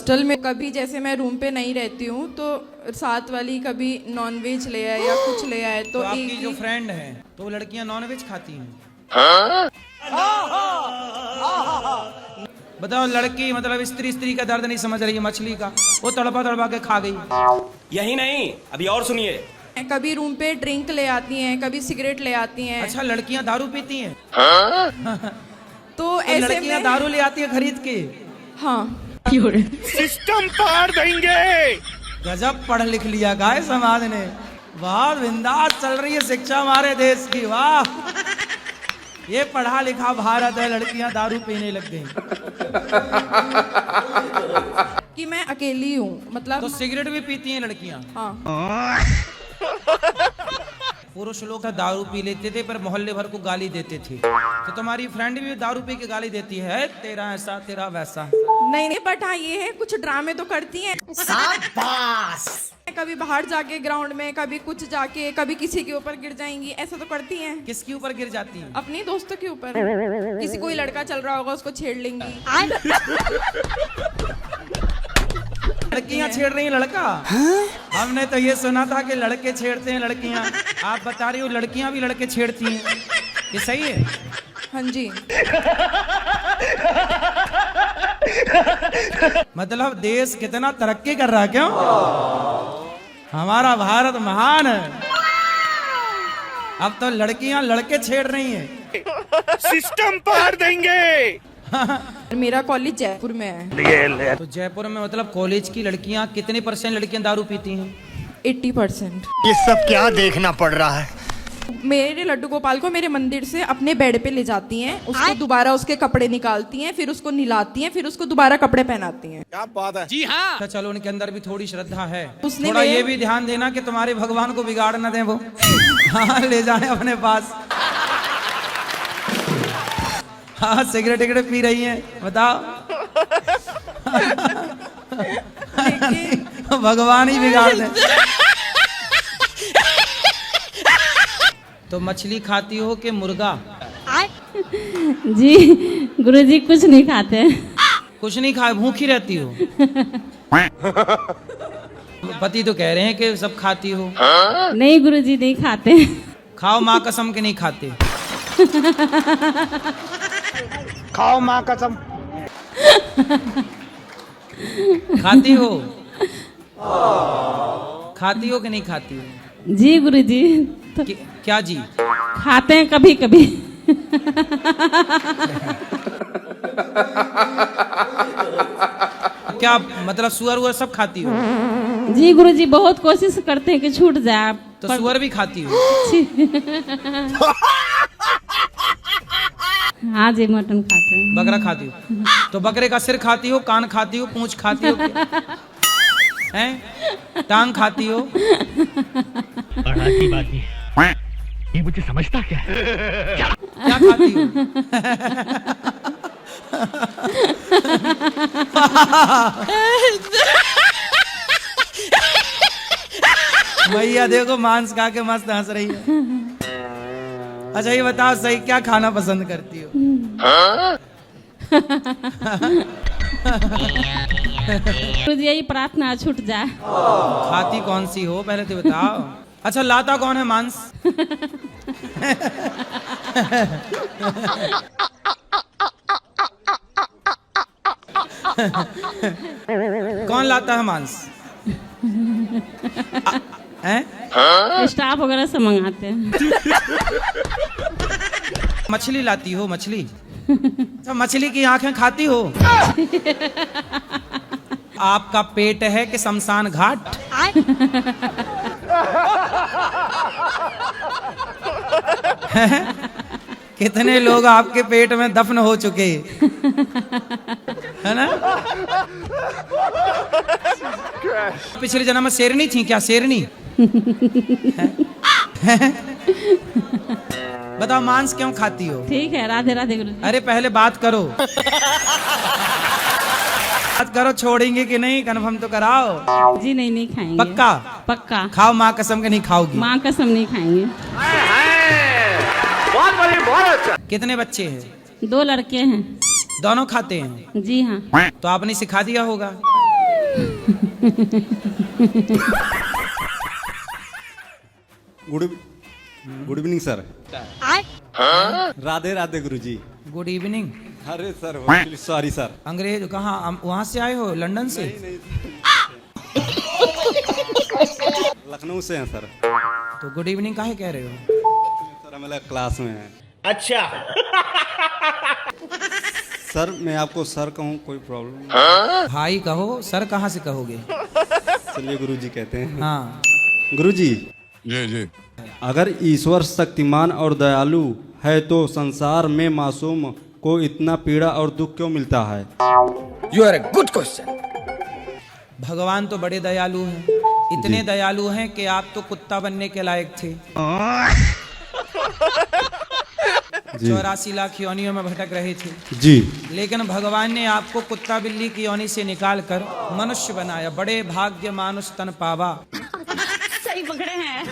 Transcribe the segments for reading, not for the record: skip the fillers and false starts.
Hostel में कभी जैसे मैं रूम पे नहीं रहती हूँ तो साथ वाली कभी नॉनवेज ले आए या कुछ ले आए तो आपकी जो फ्रेंड है तो वो लड़कियां नॉनवेज खाती हैं? बताओ, लड़की मतलब स्त्री का दर्द नहीं समझ रही है मछली का, वो तड़पा के खा गई। यही नहीं, अभी और सुनिए। कभी रूम पे ड्रिंक ले आती हैं, कभी सिगरेट ले आती हैं। अच्छा, लड़कियां दारू पीती हैं? तो ऐसे लड़कियां में दारू ले आती है खरीद के? हाँ। सिस्टम पार देंगे। गजब पढ़ लिख लिया गाय समाज ने। वाह, बिंदास चल रही है शिक्षा हमारे देश की, वाह। ये पढ़ा लिखा भारत है, लड़कियां दारू पीने लग गई। कि मैं अकेली हूँ मतलब। तो सिगरेट भी पीती हैं लड़कियां? हाँ। पुरुष लोग दारू पी लेते थे पर मोहल्ले भर को गाली देते थे, तो तुम्हारी फ्रेंड भी दारू पी के गाली देती है, तेरा ऐसा तेरा वैसा? नहीं, बट हाँ ये है कुछ ड्रामे तो करती हैं। शाबाश। कभी बाहर जाके ग्राउंड में, कभी कुछ जाके, कभी किसी के ऊपर गिर जाएंगी, ऐसा तो करती हैं। किसके ऊपर गिर जाती है? अपनी दोस्तों के ऊपर। किसी कोई लड़का चल रहा होगा उसको छेड़ लेंगी। लड़कियां छेड़ रही हैं लड़का? हमने तो ये सुना था कि लड़के छेड़ते हैं लड़कियां, आप बता रही हो लड़कियां भी लड़के छेड़ती हैं, ये सही है? हाँ जी। मतलब देश कितना तरक्की कर रहा है, क्यों? हमारा भारत महान है। अब तो लड़कियां लड़के छेड़ रही हैं। सिस्टम पार देंगे। मेरा कॉलेज जयपुर में है। तो जयपुर में मतलब कॉलेज की लड़कियां कितने % लड़कियां दारू पीती हैं? 80%। ये सब क्या देखना पड़ रहा है? मेरे लड्डू गोपाल को मेरे मंदिर से अपने बेड पे ले जाती हैं, उसको दोबारा उसके कपड़े निकालती हैं, फिर उसको नहलाती हैं, फिर उसको दोबारा कपड़े पहनाती हैं। क्या बात है? जी हाँ। अच्छा, चलो उनके अंदर भी थोड़ी श्रद्धा है। उसने थोड़ा मेरे- ये भी ध्यान देना कि तुम्हारे भगवान को बिगाड़ न दें वो। हाँ, ले जाए अपने पास। हाँ, सिगरेट पी रही हैं, बताओ। भगवान ही बिगाड़ दे। तो मछली खाती हो कि मुर्गा? जी गुरुजी कुछ नहीं खाते। कुछ नहीं खाए, भूखी रहती हो? पति तो कह रहे हैं कि सब खाती हो। नहीं गुरुजी नहीं खाते। खाओ माँ कसम के नहीं खाते। खाओ माँ कसम। खाती हो? खाती हो कि नहीं खाती हो? जी गुरुजी तो क्या जी? खाते हैं कभी कभी। क्या मतलब सुअर वुअर सब खाती हो? जी गुरुजी बहुत कोशिश करते हैं कि छूट जाए। तो सुअर भी खाती हो? हाँ जी मटन खाते हैं। बकरा खाती हो? तो बकरे का सिर खाती हो, कान खाती हो, पूंछ खाती हो, हैं? टांग खाती हो? की बात नहीं है, ये मुझे समझता क्या है? क्या खाती हो? भैया देखो मांस खा के मस्त हंस रही है। अच्छा ये बताओ सही, क्या खाना पसंद करती हो? गुरुजी यही प्रार्थना छूट जाए। खाती कौन सी हो पहले तो बताओ। अच्छा लाता कौन है मांस? कौन लाता है मांस? हैं? स्टाफ वगैरह से मंगाते हैं। मछली लाती हो? मछली? अच्छा मछली की आंखें खाती हो? आपका पेट है कि शमशान घाट? कितने लोग आपके पेट में दफन हो चुके है ना? पिछले जन्म में शेरनी थी क्या? शेरनी? बताओ मांस क्यों खाती हो? ठीक है राधे राधे गुरुजी। अरे पहले बात करो। बात करो, छोड़ेंगे कि नहीं कंफर्म तो कराओ। जी नहीं खाएंगे। पक्का? पक्का। खाओ माँ कसम के नहीं खाओगी? माँ कसम नहीं खाएंगे। कितने बच्चे हैं? 2 लड़के हैं। दोनों खाते हैं? जी हाँ। तो आपने सिखा दिया होगा। Good evening sir. Radhe Radhe गुरुजी। Good evening. अरे सर सॉरी सर। अंग्रेज कहाँ, वहाँ से आए हो? लंदन से? लखनऊ से हैं सर। तो गुड इवनिंग काहे कह रहे हो? सर हमारे क्लास में है। अच्छा। सर मैं आपको सर कहूँ कोई प्रॉब्लम? भाई कहो, सर कहाँ से कहोगे? चलिए गुरुजी कहते हैं। हाँ गुरुजी जी अगर ईश्वर शक्तिमान और दयालु है तो संसार में मासूम को इतना पीड़ा और दुख क्यों मिलता है? You are a good question. भगवान तो बड़े दयालु हैं, इतने दयालु हैं कि आप तो कुत्ता बनने के लायक थे। 84 लाख योनियों में भटक रहे थे जी, लेकिन भगवान ने आपको कुत्ता बिल्ली की योनि से निकाल कर मनुष्य बनाया। बड़े भाग्य मानुष तन पावा। सही पकड़े हैं।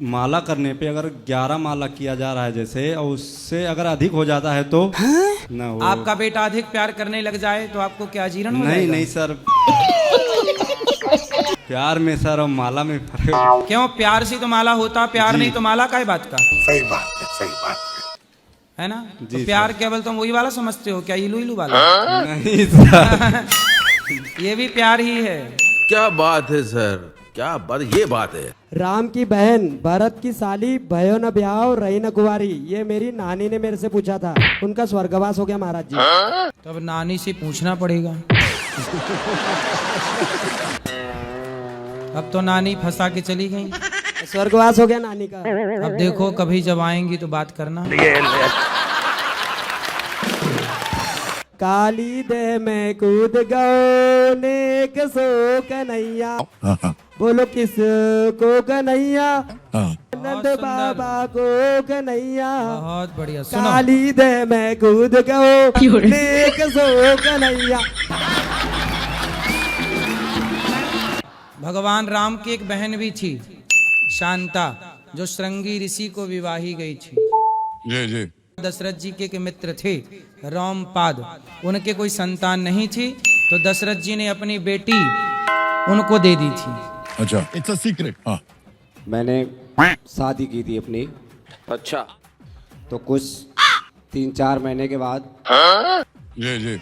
माला करने पे अगर 11 माला किया जा रहा है जैसे, और उससे अगर अधिक हो जाता है तो ना हो। आपका बेटा अधिक प्यार करने लग जाए तो आपको क्या जीर्ण हो नहीं जाएगा? नहीं सर, प्यार में सर और माला में फर्क। क्यों? प्यार से तो माला होता, प्यार नहीं तो माला काय बात का? सही बात है, सही बात है ना? जी तो प्यार केवल तुम वही वाला समझते हो क्या, इलू इलू वाला? नहीं सर। ये भी प्यार ही है। क्या बात है सर, क्या बात, ये बात है। राम की बहन भरत की साली भयो न ब्याह रही न कुंवारी, ये मेरी नानी ने मेरे से पूछा था। उनका स्वर्गवास हो गया महाराज जी। तब नानी से पूछना पड़ेगा। अब तो नानी फंसा के चली गई। स्वर्गवास हो गया नानी का। अब देखो कभी जब आएंगी तो बात करना। काली देह में कूद गओ नेक सो कन्हैया, बोलो किस को कन्हैया? नंद बाबा को कन्हैया। बहुत बढ़िया। सुनो, काली देह में कूद गओ नेक सो कन्हैया। भगवान राम की एक बहन भी थी शांता, जो श्रृंगी ऋषि को विवाही गई थी। जी दशरथ जी के मित्र थे रामपाद, उनके कोई संतान नहीं थी तो दशरथ जी ने अपनी बेटी उनको दे दी थी। अच्छा, इट्स अ सीक्रेट। हाँ, मैंने शादी की थी अपनी। अच्छा। तो कुछ 3-4 महीने के बाद जी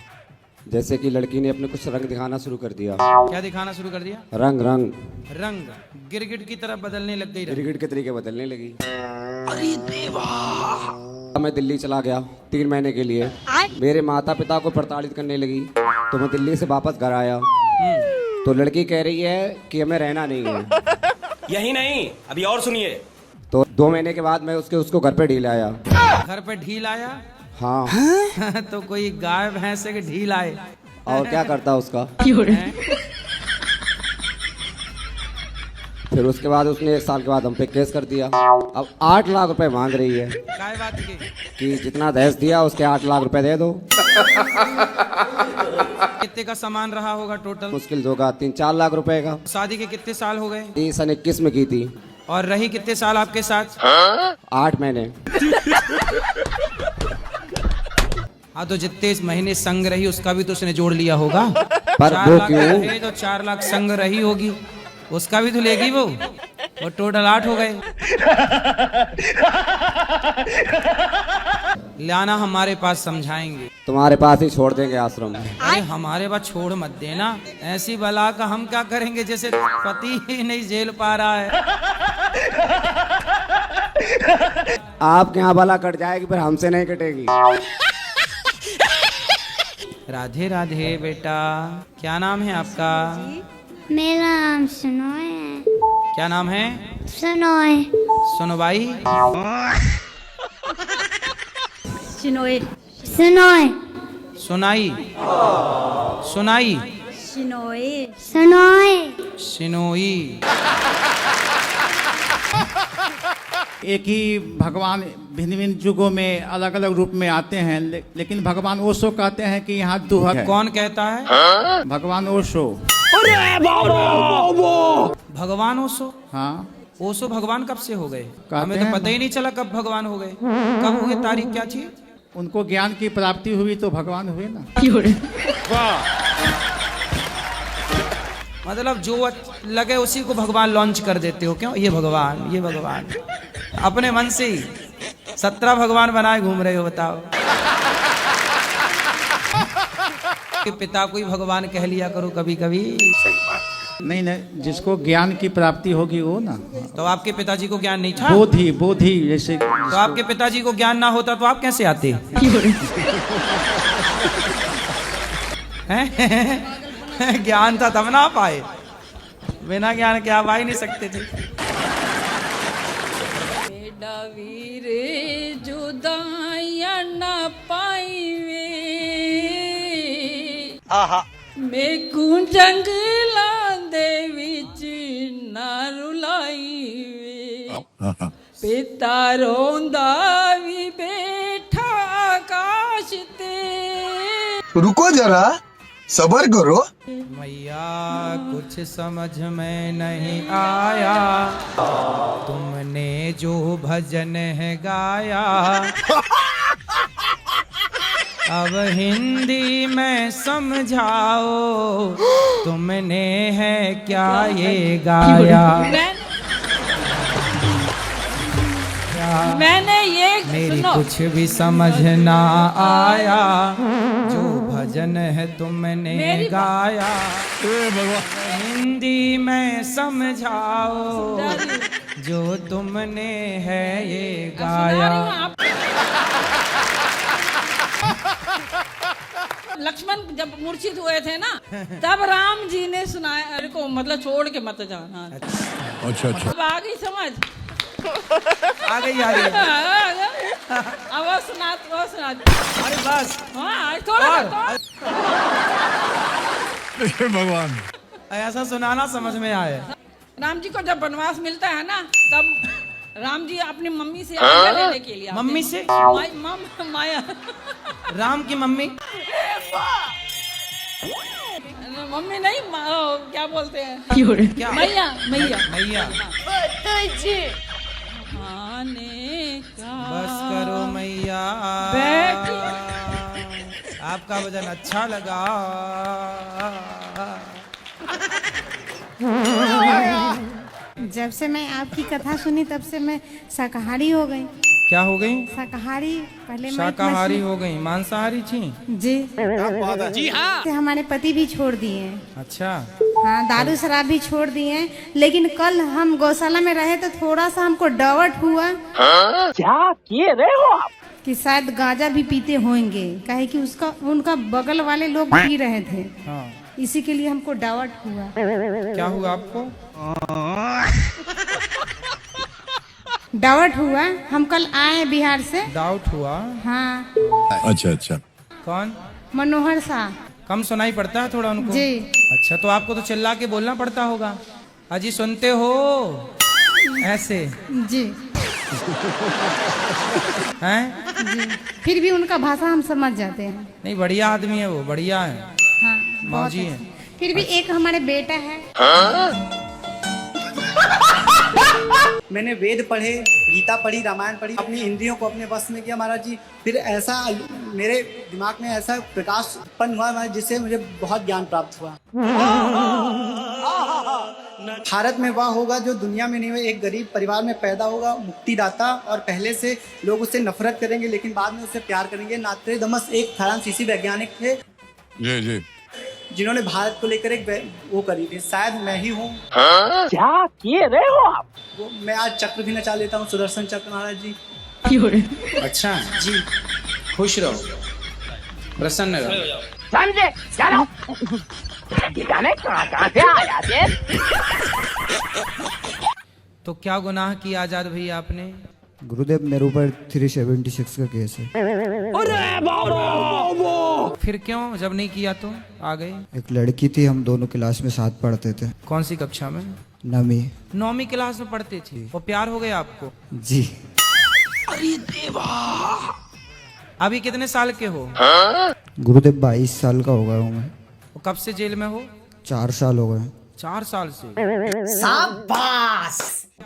जैसे कि लड़की ने अपने कुछ रंग दिखाना शुरू कर दिया। क्या दिखाना शुरू कर दिया? रंग रंग रंग गिरगिट की तरफ बदलने लग गई। क्रिकेट के तरीके बदलने लगी। अरे देवा! मैं दिल्ली चला गया 3 महीने के लिए। मेरे माता पिता को प्रताड़ित करने लगी, तो मैं दिल्ली से वापस घर आया। तो लड़की कह रही है कि हमें रहना नहीं है। यही नहीं, अभी और सुनिए। तो 2 महीने के बाद मैं उसको घर पे ढील आया। घर पे ढील आया? हाँ। तो कोई गाय भैंस के ढील आए और क्या करता उसका। फिर उसके बाद उसने 1 साल के बाद हम पे केस कर दिया। अब 8 लाख रुपए मांग रही है काय बात की? कि जितना दहेज दिया उसके 8 लाख रुपए दे दो। कितने का सामान रहा होगा टोटल? मुश्किल होगा 3-4 लाख रुपए का। शादी के कितने साल हो गए? ये सन 21 में की थी। और रही कितने साल आपके साथ? 8 महीने। हाँ, तो जितने इस महीने संग रही उसका भी तो उसने जोड़ लिया होगा। पर 4 वो लाख क्यों? रहे तो 4 लाख संग रही होगी, उसका भी तो लेगी वो टोटल 8 हो गए। लाना हमारे पास, समझाएंगे। तुम्हारे पास ही छोड़ देंगे आश्रम में। अरे हमारे पास छोड़ मत देना, ऐसी बला का हम क्या करेंगे जैसे पति ही नहीं झेल पा रहा है। आपके यहाँ बला कट जाएगी, पर हमसे नहीं कटेगी। राधे राधे बेटा, क्या नाम है आपका? मेरा नाम सुनोय है। क्या नाम है? सुनोय। सुनवाई? सुनोय। सुनोय। सुनाई? सुनाई? सुनोय। सुनोय। सिनोई? एक ही भगवान भिन्न भिन्न युगों में अलग अलग रूप में आते हैं, लेकिन भगवान ओशो कहते हैं कि यहाँ दुह है। कौन कहता है? भगवान ओशो। भगवान ओशो? हाँ। ओशो भगवान कब से हो गए? हमें तो हैं पता ही नहीं चला कब भगवान हो गए। कब हुए, तारीख क्या थी? उनको ज्ञान की प्राप्ति हुई तो भगवान हुए ना। वाह! मतलब जो लगे उसी को भगवान लॉन्च कर देते हो, क्यों? ये भगवान, ये भगवान, अपने मन से ही 17 भगवान बनाए घूम रहे हो, बताओ। कि पिता को ही भगवान कह लिया करो कभी कभी। नहीं नहीं, जिसको ज्ञान की प्राप्ति होगी वो ना। तो आपके पिताजी को ज्ञान नहीं था? बोधि जैसे। तो आपके पिताजी को ज्ञान ना होता तो आप कैसे आते? हैं? ज्ञान था तब ना आप आए, बिना ज्ञान के आप आ ही नहीं सकते थे। वीरे जुदाइया न पाईवे मेकू जंगलां दे विच ना रुलाईवे पिता रोंदा भी बैठा आकाश ते। रुको जरा, सबर करो। मैया कुछ समझ में नहीं आया, तुमने जो भजन है गाया, अब हिंदी में समझाओ, तुमने है क्या ये गाया? मैंने ये मेरी कुछ भी समझ ना आया, जो भजन है तुमने गाया, हिंदी में समझाओ, जो तुमने है ये गाया। लक्ष्मण जब मूर्छित हुए थे ना, तब राम जी ने सुनाया, अरे को मतलब छोड़ के मत जाना। अच्छा अच्छा, अब आ गई समझ? आ गई आ गई। अब वो सुना। अरे बस, हाँ थोड़ा भगवान ऐसा सुनाना समझ में आए। राम जी को जब वनवास मिलता है ना, तब राम जी अपनी मम्मी से आज्ञा लेने के लिए आते हैं। मम्मी से? माया राम की मम्मी? मम्मी नहीं, क्या बोलते हैं? क्या? मैया। मैया। आने का बस करो मैया, आपका भजन अच्छा लगा। जब से मैं आपकी कथा सुनी तब से मैं शाकाहारी हो गई। क्या हो गई? शाकाहारी। पहले शाकाहारी हो गई, मांसाहारी थी? जी हाँ। हमारे पति भी छोड़ दिए हैं। अच्छा। हाँ, दारू शराब भी छोड़ दिए हैं, लेकिन कल हम गौशाला में रहे तो थोड़ा सा हमको डाउट हुआ। क्या किए रहे हो आप? कि शायद गांजा भी पीते होंगे, काहे कि उनका बगल वाले लोग पी रहे थे। हाँ। इसी के लिए हमको डाउट हुआ। क्या हुआ आपको? डाउट हुआ। हम कल आए बिहार से। डाउट हुआ? हाँ। अच्छा अच्छा। कौन? मनोहर शाह। कम सुनाई पड़ता है थोड़ा उनको? जी। अच्छा, तो आपको तो चिल्ला के बोलना पड़ता होगा, अजी सुनते हो ऐसे? जी। हैं? जी। फिर भी उनका भाषा हम समझ जाते हैं। नहीं, बढ़िया आदमी है वो, बढ़िया है। हाँ, मौजी है। फिर भी एक हमारे बेटा है। मैंने वेद पढ़े, गीता पढ़ी, रामायण पढ़ी, अपनी इंद्रियों को अपने वश में किया महाराज जी। फिर ऐसा मेरे दिमाग में ऐसा प्रकाश उत्पन्न हुआ महाराज, जिससे मुझे बहुत ज्ञान प्राप्त हुआ। भारत में वह होगा जो दुनिया में नहीं हुआ। एक गरीब परिवार में पैदा होगा, मुक्तिदाता, और पहले से लोग उससे नफरत करेंगे लेकिन बाद में उससे प्यार करेंगे। नास्ट्रेडमस एक फ्रांसीसी वैज्ञानिक थे जी जी, जिन्होंने भारत को लेकर एक वो करी थी। शायद मैं ही हूँ। क्या किए रहे हो आप? वो मैं आज चक्र भी नचा लेता हूँ, सुदर्शन चक्र महाराज जी। अच्छा जी, खुश रहो, प्रसन्न रहो। समझे? चलो ठिकाने कहाँ से आ जाते? तो क्या गुनाह किया आजाद भैया आपने? गुरुदेव, मेरे ऊपर 376 का केस है। फिर क्यों, जब नहीं किया तो आ गए? एक लड़की थी, हम दोनों क्लास में साथ पढ़ते थे। कौन सी कक्षा में? 9वीं क्लास में पढ़ते थे। वो प्यार हो गया आपको? जी। अरे देवा, अभी कितने साल के हो? गुरुदेव 22 साल का हो गया हूँ मैं। कब से जेल में हो? 4 साल हो गए। 4 साल से? शाबाश।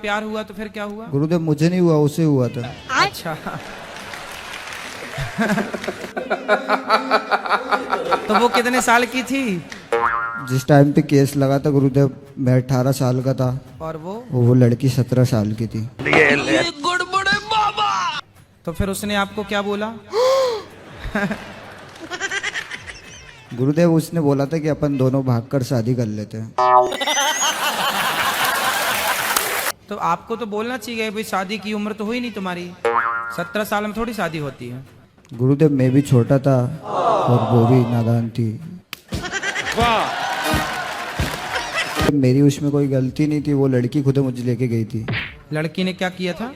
प्यार हुआ तो फिर क्या हुआ? गुरुदेव मुझे नहीं हुआ, उसे हुआ था। अच्छा। तो वो कितने साल की थी? जिस टाइम पे केस लगा था गुरुदेव, मैं 18 साल का था और वो लड़की 17 साल की थी। तो फिर उसने आपको क्या बोला? गुरुदेव उसने बोला था कि अपन दोनों भागकर शादी कर लेते हैं। तो आपको तो बोलना चाहिए भाई, शादी की उम्र तो हुई नहीं तुम्हारी, 17 साल में थोड़ी शादी होती है। गुरुदेव मैं भी छोटा था और वो भी नादान थी। मेरी उसमें कोई गलती नहीं थी, वो लड़की खुद मुझे लेके गई थी। लड़की ने क्या किया था?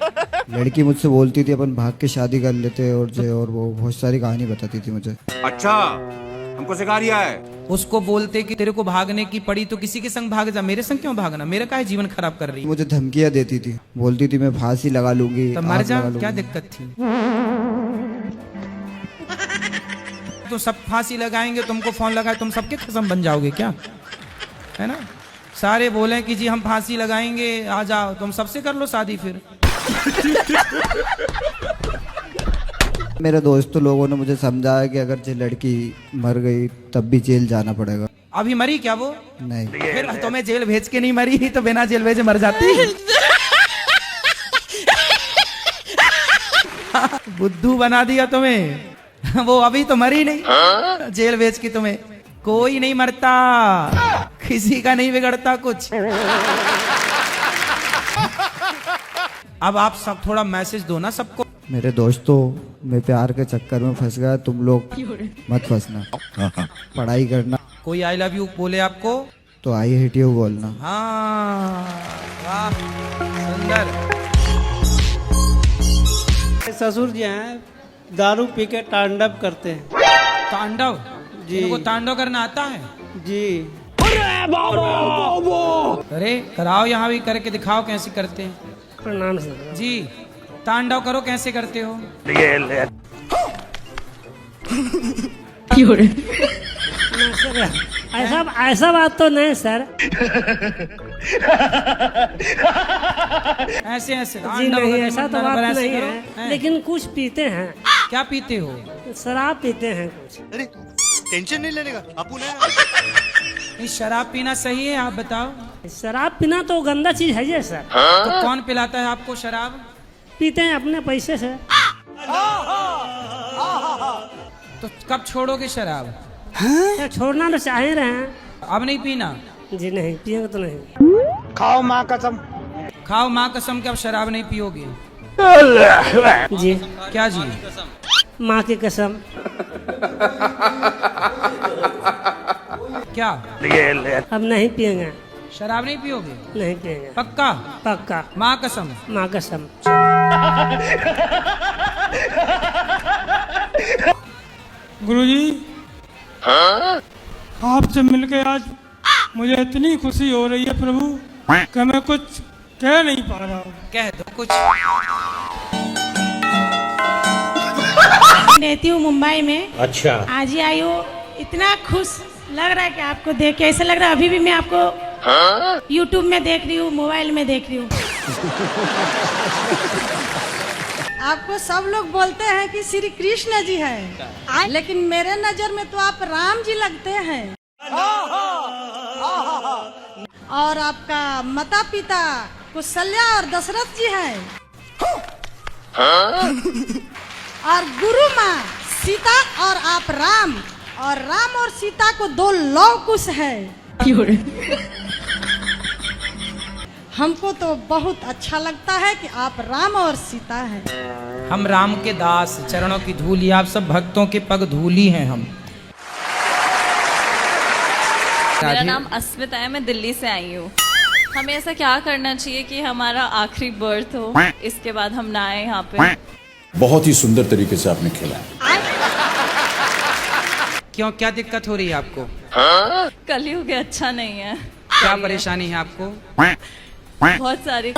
लड़की मुझसे बोलती थी अपन भाग के शादी कर लेते और वो बहुत सारी कहानी बताती थी मुझे। अच्छा, हमको सिखा रिया है। उसको बोलते कि तेरे को भागने की पड़ी तो किसी के संग भाग जा, मेरे संग क्यों भागना, मेरा काहे जीवन खराब कर रही है। मुझे धमकियां देती थी, बोलती थी मैं फांसी लगा लूंगी, तो मर आग जा, लगा लूंगी। क्या दिक्कत थी? तो सब फांसी लगाएंगे, तुमको फोन लगाए, तुम सबके खसम बन जाओगे क्या? है ना, सारे बोले कि जी हम फांसी लगाएंगे, आ जाओ, तुम सबसे कर लो शादी फिर। मेरे दोस्तों लोगों ने मुझे समझाया कि अगर ये लड़की मर गई तब भी जेल जाना पड़ेगा। अभी मरी क्या वो? नहीं। फिर तुम्हें जेल भेज के नहीं मरी तो बिना जेल भेजे मर जाती। बुद्धू बना दिया तुम्हें। वो अभी तो मरी नहीं, जेल भेज के तुम्हें। कोई नहीं मरता, किसी का नहीं बिगड़ता कुछ। अब आप सब थोड़ा मैसेज दो ना सबको। मेरे दोस्तों, मैं प्यार के चक्कर में फंस गया, तुम लोग मत फंसना, पढ़ाई करना। कोई आई लव यू बोले आपको तो आई हेट यू बोलना। हाँ, वाह, सुंदर। ससुर जी हैं, दारू पी के तांडव करते हैं। तांडव? जी। इनको तांडव करना आता है? जी। अरे कराओ, यहाँ भी करके दिखाओ कैसे करते हैं। प्रणाम सर जी, तांडव करो, कैसे करते हो? ऐसा बात तो नहीं सर। ऐसे ऐसे जी नहीं, ऐसा तो बात नहीं है, लेकिन कुछ पीते हैं। क्या पीते हो? शराब पीते हैं कुछ। अरे टेंशन नहीं लेने का, आपू नहीं, शराब पीना सही है, आप बताओ। शराब पीना तो गंदा चीज है ये सर। तो कौन पिलाता है आपको शराब? पीते हैं अपने पैसे से। तो कब छोड़ोगे शराब? छोड़ना तो चाह रहे हैं। अब नहीं पीना? जी नहीं, पिएंगे तो नहीं। खाओ माँ कसम। खाओ माँ कसम कि अब शराब नहीं पियोगे। जी। क्या जी? माँ की कसम। क्या? अब नहीं पिएंगे। शराब नहीं पियोगे? नहीं पिएंगे। पक्का? पक्का। माँ कसम? माँ कसम। गुरुजी, आपसे मिलके आज मुझे इतनी खुशी हो रही है प्रभु कि मैं कुछ कह नहीं पा रहा हूँ। कह दो कुछ। रहती हूँ मुंबई में। अच्छा। आज ही आई हूँ, इतना खुश लग रहा है कि आपको देख के ऐसा लग रहा है अभी भी मैं आपको YouTube में देख रही हूँ, मोबाइल में देख रही हूँ। आपको सब लोग बोलते हैं कि श्री कृष्ण जी है, लेकिन मेरे नजर में तो आप राम जी लगते हैं। और आपका माता पिता कौशल्या और दशरथ जी है। और गुरु माँ सीता और आप राम, और राम और सीता को 2 लव कुश है। हमको तो बहुत अच्छा लगता है कि आप राम और सीता हैं। हम राम के दास, चरणों की धूली, आप सब भक्तों के पग धूली हैं हम। मेरा नाम अस्मिता है, मैं दिल्ली से आई हूँ। हमें ऐसा क्या करना चाहिए कि हमारा आखिरी बर्थ हो, इसके बाद हम ना आए यहाँ पे? बहुत ही सुंदर तरीके से आपने खेला। क्यों, क्या दिक्कत हो रही है आपको? कलयुग अच्छा नहीं है। क्या परेशानी है आपको? बहुत सारी।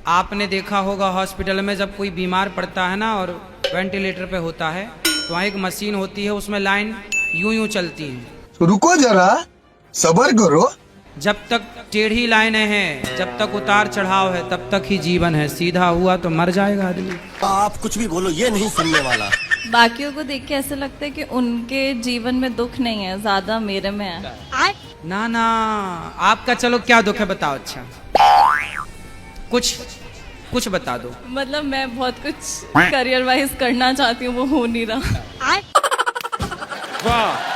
आपने देखा होगा हॉस्पिटल में जब कोई बीमार पड़ता है ना और वेंटिलेटर पे होता है, तो वहाँ एक मशीन होती है, उसमें लाइन यूं यूं चलती है। रुको जरा, सब्र करो। जब तक टेढ़ी लाइनें हैं, जब तक उतार चढ़ाव है, तब तक ही जीवन है। सीधा हुआ तो मर जाएगा आदमी। आप कुछ भी बोलो, ये नहीं सुनने वाला। बाकियों को देख के ऐसा लगता है कि उनके जीवन में दुख नहीं है, ज्यादा मेरे में है। ना ना, आपका चलो क्या दुख है बताओ। अच्छा कुछ बता दो। मतलब मैं बहुत कुछ करियर वाइज करना चाहती हूँ, वो हो नहीं रहा। वाह